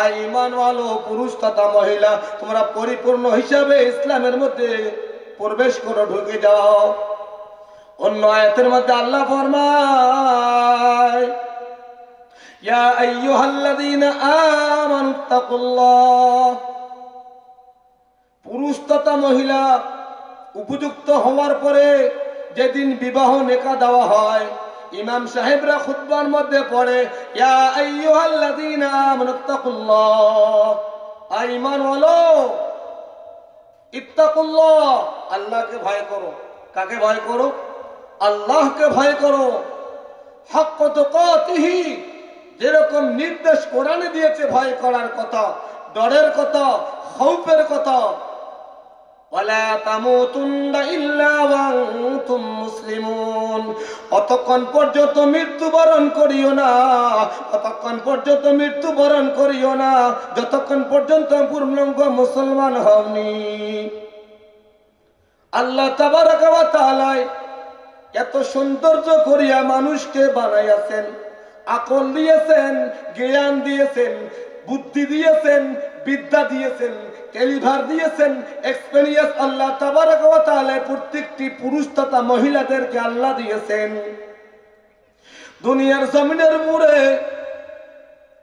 আইমানওয়ালো পুরুষ তথা মহিলা তোমরা পরিপূর্ণ হিসাবে ইসলামের মধ্যে প্রবেশ করো, ঢুকে যাও। অন্য আয়াতের মধ্যে আল্লাহ ফরমায়, ইয়া আইয়ুহাল্লাযীনা আমানুত্তাকুল্লাহ। পুরুষ তথা মহিলা উপযুক্ত হওয়ার পরে যেদিন বিবাহ নেকা দেওয়া হয়, ইমাম সাহেবরা খুতবার মধ্যে পড়ে, ইয়া আইয়ুহাল্লাযীনা আমানুত্তাকুল্লাহ, ঈমানওয়ালো ইত্তাকুল্লাহ, আল্লাহকে ভয় করো। কাকে ভয় করো? আল্লাহকে ভয় করো। হক্ক তুকাতিহি, যেরকম নির্দেশ কোরআনে দিয়েছে ভয় করার কথা, ডরের কথা, খৌফের কথা। ওয়ালা তামুতুন্না ইল্লা ওয়া আনতুম মুসলিমুন, অতক্ষণ পর্যন্ত মৃত্যুবরণ করিও না, অতক্ষণ পর্যন্ত মৃত্যুবরণ করিও না যতক্ষণ পর্যন্ত পূর্ণাঙ্গ মুসলমান হওনি। আল্লাহ তাবারাকা ওয়া তাআলা এত সৌন্দর্য করিয়া মানুষকে বানাইয়াছেন, আকল দিয়েছেন, জ্ঞান দিয়েছেন, বুদ্ধি দিয়েছেন, বিদ্যা দিয়েছেন, টেলিভার দিয়েছেন, এক্সপেরিয়েন্স আল্লাহ তাবারাকা ওয়া তাআলা প্রত্যেকটি পুরুষ তথা মহিলাদেরকে আল্লাহ দিয়েছেন। দুনিয়ার জমিনের উপরে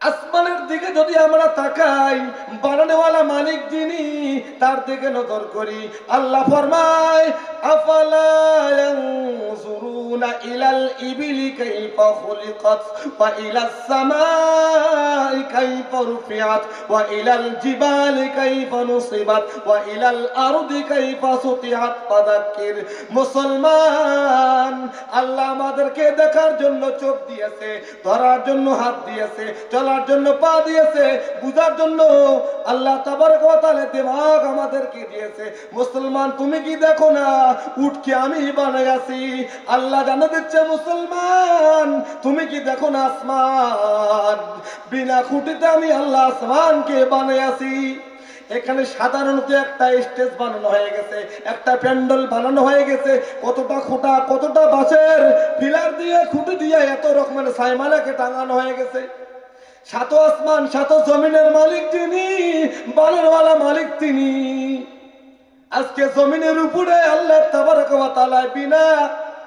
আসমানের দিকে যদি আমরা তাকাই, বানানেওয়ালা মালিক যিনি, তার দিকে নজর করি, আল্লাহ ফরমায়, আফালা ইয়ানজুরুনা ইলাল ইবিলি কাইফা খুলিকাত ওয়া ইলাস সামাই কাইফা রুফিআত ওয়া ইলাল জিবালি কাইফা নুসিবাত ওয়া ইলাল আরদি কাইফা সুতিহাত। ফাযাক্কির, মুসলমান, আল্লাহ আমাদেরকে দেখার জন্য চোখ দিয়েছে, ধরার জন্য হাত দিয়েছে, চলার জন্য পা দিয়েছে, বুঝার জন্য আল্লাহ তাবারক ওয়া তাআলা দিমাগ আমাদেরকে দিয়েছে। মুসলমান, তুমি কি দেখো না উটকে আমি বানাইয়াছি? আল্লাহ জানা দিচ্ছে, মুসলমান, তুমি কি দেখো না আসমান, বিনা খুঁটিতে আমি আল্লাহ আসমানকে বানাইয়াছি। এখানে সাধারণত একটা স্টেজ বানানো হয়ে গেছে, একটা প্যান্ডেল বানানো হয়ে গেছে, কতটা খুঁটা, কতটা বাঁশের পিলার দিয়ে, খুঁটি দিয়ে এত রকমের সাইমালাকে টাঙানো হয়ে গেছে। সাত আসমান সাত জমিনের মালিক যিনি, বানানোওয়ালা মালিক তিনি। আজকে জমিনের উপরে আল্লাহ তাবারাকা ওয়া তাআলা বিনা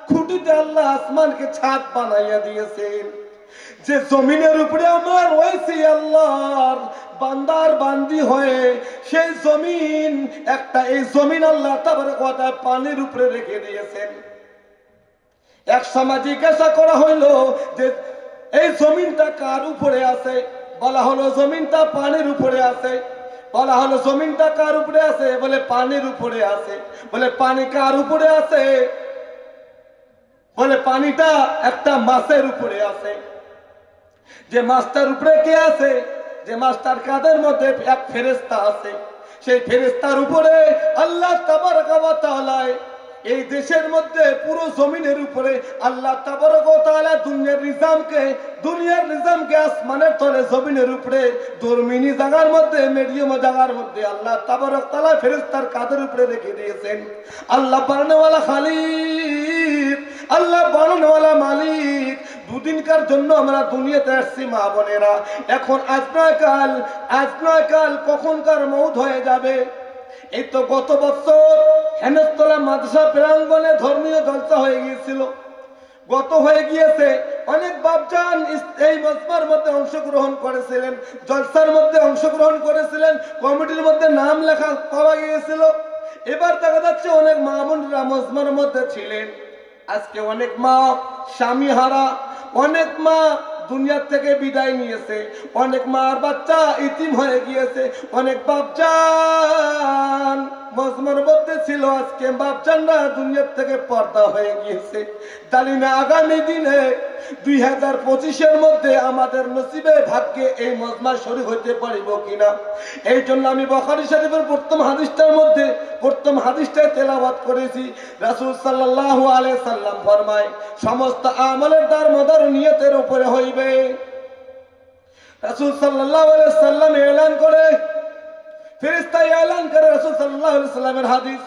খুঁটিতে আল্লাহ আসমানকে ছাদ বানাইয়া দিয়েছেন। যে জমিনের উপরে আমরা রয়েছি আল্লাহর বান্দার বান্দি হয়ে, সেই জমিন একটা, এই জমিন আল্লাহ তাবারাকা ওয়া তাআলা পানির উপরে রেখে দিয়েছেন। এক সময় জিজ্ঞাসা করা হইল যে এই জমিনটা কার উপরে আছে? বলা হলো জমিনটা পানির উপরে আছে। বলা হলো জমিনটা কার উপরে আছে? বলে পানির উপরে আছে। বলে পানি কার উপরে আছে? বলে পানিটা একটা মাছের উপরে আছে। যে মাছটার উপরে কে আছে? যে মাছটার কাঁধের মধ্যে এক ফেরেশতা আছে। সেই ফেরেশতার উপরে আল্লাহ তাবারকা ওয়া তাআলা এই দেশের মধ্যে পুরো জমিনের উপরে আল্লাহ তাবারক ওয়া তাআলা দুনিয়ার নিজামকে আসমানের তলে জমিনের উপরে দরমিনি জায়গার মধ্যে, মিডিয়াম জায়গার মধ্যে আল্লাহ তাবারক তাআলা ফেরেশতার কাঁধের উপরে রেখে দিয়েছেন। আল্লাহ বানানোওয়ালা খালিক, আল্লাহ বানানোওয়ালা মালিক। দুদিনকার জন্য আমরা দুনিয়াতে আসছি মা বোনেরা। এখন আজ নয় কাল কখনকার মউত হয়ে যাবে। এই তো গত বছর হেনস্তলা মাদ্রাসা প্রাঙ্গণে ধর্মীয় জলসা হয়ে গিয়েছিল, গত হয়ে গিয়েছে। অনেক বাপজান এই মজমার মধ্যে অংশগ্রহণ করেছিলেন, জলসার মধ্যে অংশগ্রহণ করেছিলেন, কমিটির মধ্যে নাম লেখা পাওয়া গিয়েছিল। এবার দেখা যাচ্ছে অনেক মা বোনরা মজমার মধ্যে ছিলেন। আজকে অনেক মা স্বামী হারা, অনেক মা দুনিয়া থেকে বিদায় নিয়েছে, অনেক মার বাচ্চা ইতিম হয়ে গিয়েছে, অনেক বাপজান মজমার মধ্যে ছিল, আজকে বাপজানরা দুনিয়া থেকে পর্দা হয়ে গিয়েছে। জানি না আগামী দিনে 2025-এর মধ্যে আমাদের নসিবে ভাগ্যে এই মজমা শরীক হইতে পারিব কিনা। এই জন্য আমি বুখারী শরীফের প্রথম হাদিসটাই তেলাওয়াত করেছি। রাসূল সাল্লাল্লাহু আলাইহি সাল্লাম ফরমায়, সমস্ত আমলের দারমদার নিয়তের উপরে হইবে। রাসূল সাল্লাল্লাহু আলাইহি সাল্লাম এলান করে, ফেরেশতা এলান করে, রাসূল সাল্লাল্লাহু আলাইহি সাল্লামের হাদিস,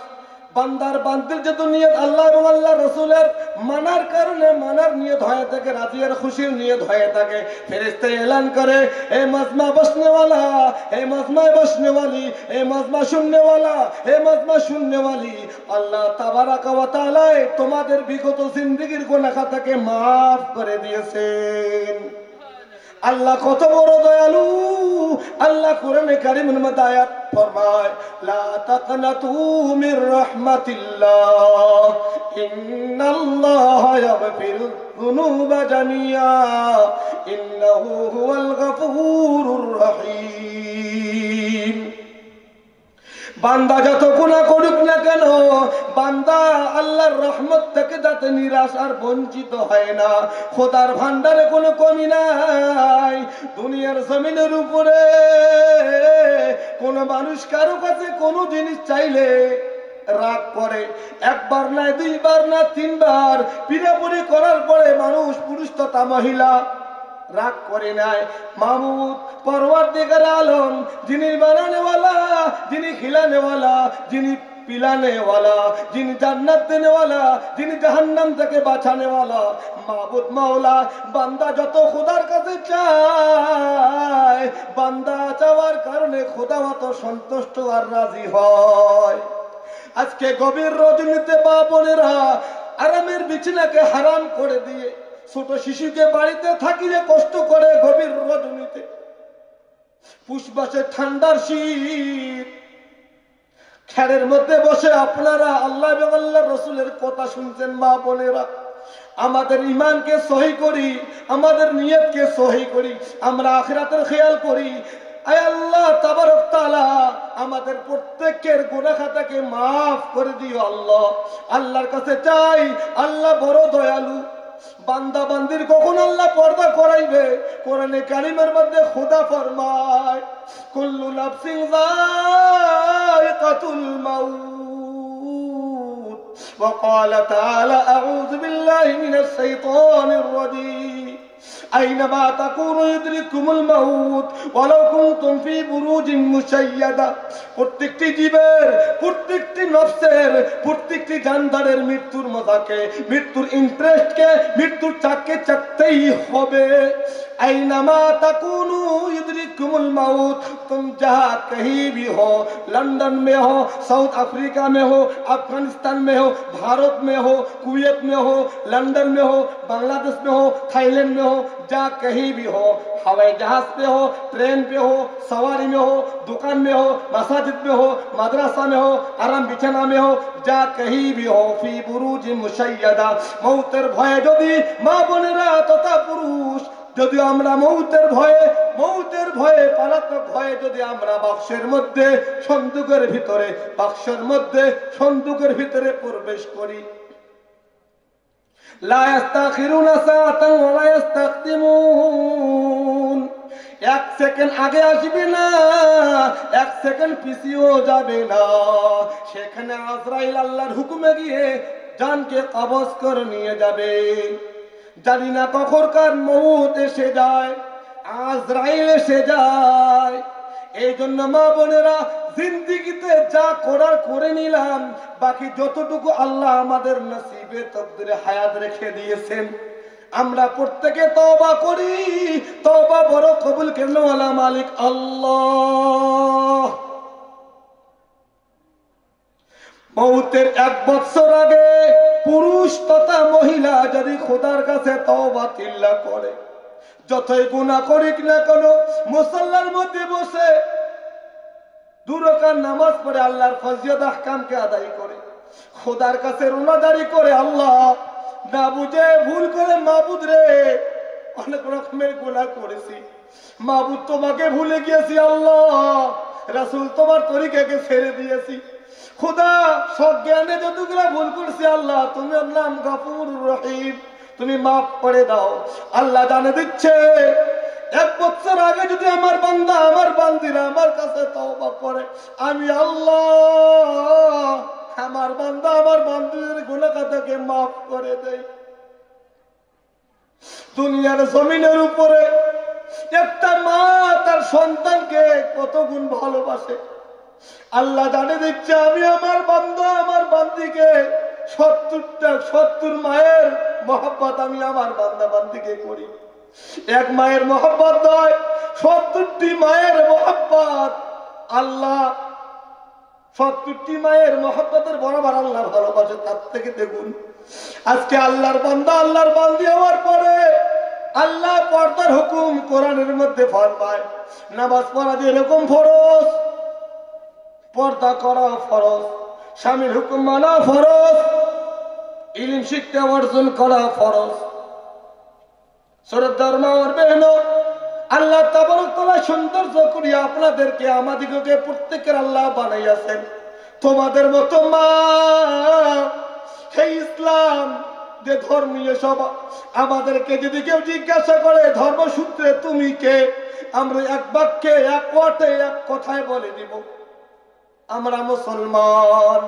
বান্দার বান্দির যে নিয়ত আল্লাহ এবং আল্লাহ রসুলের মানার কারণে মানার নিয়ত হয়ে থাকে, রাজি আর খুশির নিয়ত হয়ে থাকে, ফেরেশতা এলান করে হে মাজমা বসনেওয়ালা, হে মাজমায় বসনেওয়ালি, হে মাজমা শুননেওয়ালা, হে মাজমা শুননেওয়ালি, আল্লাহ তাবারাকা ওয়া তাআলা তোমাদের বিগত জিন্দেগীর গুনাহ খাতাকে মাফ করে দিয়েছেন। আল্লাহ কত বড় দয়ালু। আল্লাহ কোরআনে কারীমের মধ্যে আয়াত ফরমায় লা তাকনাতু মির রাহমাতিল্লাহ ইন্নাল্লাহা ইয়াগফিরুয যুনুবা জামিআ ইন্নাহু হুয়াল গফুরুর রহিম। বান্দা যত গুনাহ করুক না কেন, বান্দা আল্লাহর রহমত থেকে যাতে নিরাশ আর বঞ্চিত হয় না, খোদার ভান্ডারে কোনো কমি নাই। দুনিয়ার জমিনের উপরে কোন মানুষ কারো কাছে কোনো জিনিস চাইলে রাগ করে, একবার না দুইবার না তিনবার পিড়াপুড়ি করার পরে মানুষ, পুরুষ তথা মহিলা, রাগ করে নাই। মাহমুদ পরওয়ারদিগার আলম, যিনি বানানেওয়ালা, যিনি খিলানেওয়ালা, যিনি পিলানেওয়ালা, যিনি জান্নাত দেনেওয়ালা, যিনি জাহান্নাম থেকে বাঁচানেওয়ালা, মাবুদ মাওলা, বান্দা যত খোদার কাছে চায়, বান্দা চাওয়ার কারণে খোদা অত সন্তুষ্ট আর রাজি হয়। আজকে গভীর রজনীতে মা বোনেরা আরামের বিছানাকে হারাম করে দিয়ে ছোট শিশুকে বাড়িতে থাকিলে কষ্ট করে গভীর রজনীতে, পুষ মাসে ঠান্ডার শীত, খেরের মধ্যে বসে আপনারা আল্লাহ এবং আল্লাহ রসুলের কথা শুনছেন। মা বোনেরা, আমাদের ইমানকে সহি করি, আমাদের নিয়তকে সহি করি, আমরা আখিরাতের খেয়াল করি। আয় আল্লাহ তাবারক তাআলা আমাদের প্রত্যেকের গুনাহ খাতাকে মাফ করে দিও আল্লাহ। আল্লাহর কাছে চাই, আল্লাহ বড় দয়ালু। বান্দা বান্দির কখন আল্লাহ পর্দা করাইবে? কোরআনে কারীমের মধ্যে খোদা ফরমায় কুল্লু নাফসিন যায়িকাতুল মাউত ওয়া ক্বালা তাআলা আউযু বিল্লাহি মিনাশ শাইতানির রাজীম আইনামা তাকুনু ইউদরিকুমুল মাউত ওয়ালাউ কুনতুম ফি বুরুজিন মুশাইয়াদা। প্রত্যেকটি জীবের, প্রত্যেকটি নফসের, প্রত্যেকটি জানদারের মৃত্যুর মজাকে, মৃত্যুর ইন্টারেস্টকে, মৃত্যুর চাককে চাকতেই হবে। আইনামা তাকুনু ইউদরিকুমুল মাউত, तुम जहां कहीं भी हो, लंदन में हो, साउथ अफ्रीका में हो, अफगानिस्तान में हो, भारत में हो, कुवैत में हो, लंदन में हो, बांग्लादेश में हो, थाईलैंड में हो, जहाँ कहीं भी हो, हवाई जहाज पे हो, ट्रेन पे हो, सवारी में हो, दुकान में हो, मस्जिद में हो, मदरसा में हो, आराम बिछाना में हो, जहाँ कहीं भी हो, फी बुरूज मुशय्यदा। मौतेर भये यदि मा बोनेरा तथा पुरुष যদি আমরা মৌতের ভয়ে পালাতক ভয়ে যদি আমরা বাক্সের মধ্যে, সন্দুকের ভিতরে, বাক্সের মধ্যে সন্দুকের ভিতরে প্রবেশ করি, লা ইস্তাখিরুনা সাআতান ওয়া লা ইস্তাকদিমুন, এক সেকেন্ড আগে আসবে না, এক সেকেন্ড পিছিয়েও যাবে না। সেখানে আজরাইল আল্লাহর হুকুমে গিয়ে জানকে কবজ করে নিয়ে যাবে। জানি না কখনকার মউত এসে যায়, আজরাইল এসে যায়। এই জন্য মা বোনেরা, জিন্দেগিতে যা করার করে নিলাম, বাকি যতটুকু আল্লাহ আমাদের নসিবে তকদিরে হায়াত রেখে দিয়েছেন, আমরা প্রত্যেকে তওবা করি। তওবা বড় কবুল করেনওয়ালা মালিক আল্লাহ। মৌতের 1 বছর আগে পুরুষ তথা মহিলা যদি খোদার কাছে তওবা তিল্লা করে, যতই গুনাহ করিক না কেন, মুসাল্লার মধ্যে বসে 2 রাকাত নামাজ পড়ে আল্লাহর ফরজিয়ত আহকামকে আদায় করে, খোদার কাছে রোনাদারি করে, আল্লাহ না বুঝে ভুল করে, মাবুদ রে অনেক রকমের গুনাহ করেছি, মাবুদ তোমাকে ভুলে গিয়েছি, আল্লাহ রাসূল তোমার তরিকাকে ছেড়ে দিয়েছি, খুদা সজ্ঞানে যতগুলো ভুল করছি, আল্লাহ তুমি নাম গফুরুর রহিম, তুমি মাফ করে দাও। আল্লাহ জানে দিচ্ছে, 1 বছর আগে যদি আমার বান্দা, আমার বান্দিরা আমার কাছে তওবা করে, আমি আল্লাহ আমার বান্দা, আমার বান্দিদের গুনাহ খাতাকে মাফ করে দেই। দুনিয়ার জমিনের উপরে একটা মা তার সন্তানকে কত গুণ ভালোবাসে, আল্লাহ জানে দিচ্ছে আমি আমার বান্দা আমার বান্দিকে 70 মায়ের মহব্বত আমি আমার বান্দা বান্দিকে করি। এক মায়ের মহব্বত নয়, 70টি মায়ের মহব্বত। আল্লাহ 70টি মায়ের মহব্বতের বরাবর আল্লাহ ভালোবাসে, তার থেকে দেখুন আজকে আল্লাহর বান্দা আল্লাহর বান্দি হওয়ার পরে আল্লাহ পর্দার হুকুম কোরআনের মধ্যে ফরমায় নামাজ পড়া যেরকম ফরজ, পর্দা করা ফরজ, স্বামীর হুকুম মানা ফরজ, ইলম শিক্ষা অর্জন করা ফরজ। শ্রদ্ধার মা আর বেহেন, আল্লাহ তাবারক তাআলা সৌন্দর্য করিয়া আপনাদেরকে আমাদিগকে প্রত্যেকের আল্লাহ বানাইয়াছেন। তোমাদের মতো মা সেই ইসলাম যে ধর্মীয় সব আমাদেরকে যদি কেউ জিজ্ঞাসা করে ধর্মসূত্রে তুমি কে, আমরা এক বাক্যে এক ওয়াটে এক কথায় বলে দিব আমরা মুসলমান।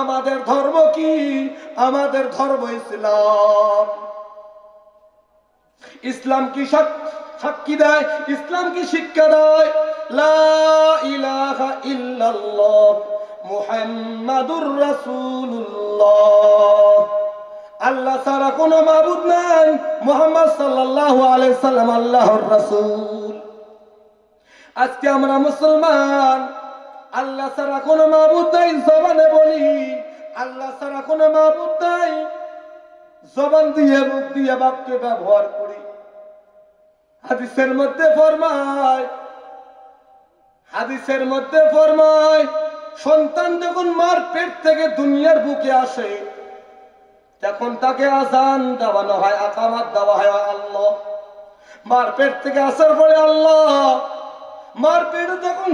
আমাদের ধর্ম কি? আমাদের ধর্ম ইসলাম। ইসলাম কি সাক্ষী দেয়, ইসলাম কি শিক্ষা দেয়? লা ইলাহা ইল্লাল্লাহ মুহাম্মাদুর রাসূলুল্লাহ। আল্লাহ ছাড়া কোনো মাবুদ নাই, মুহাম্মদ সাল্লাল্লাহু আলাইহি সাল্লাম আল্লাহর রাসূল। আজকে আমরা মুসলমান, আল্লাহ ছাড়া কোনো মাবুদ নাই জবানে বলি, আল্লাহ ছাড়া কোনো মাবুদ নাই জবান দিয়ে মুখ দিয়ে বাক্যে ব্যবহার করি। হাদিসের মধ্যে ফরমায় সন্তান যখন মার পেট থেকে দুনিয়ার বুকে আসে তখন তাকে আযান দেওয়ানো হয়, আকামাত দেওয়া হয় আল্লাহ। মার পেট থেকে আসার পরে আল্লাহ মার পেটে যখন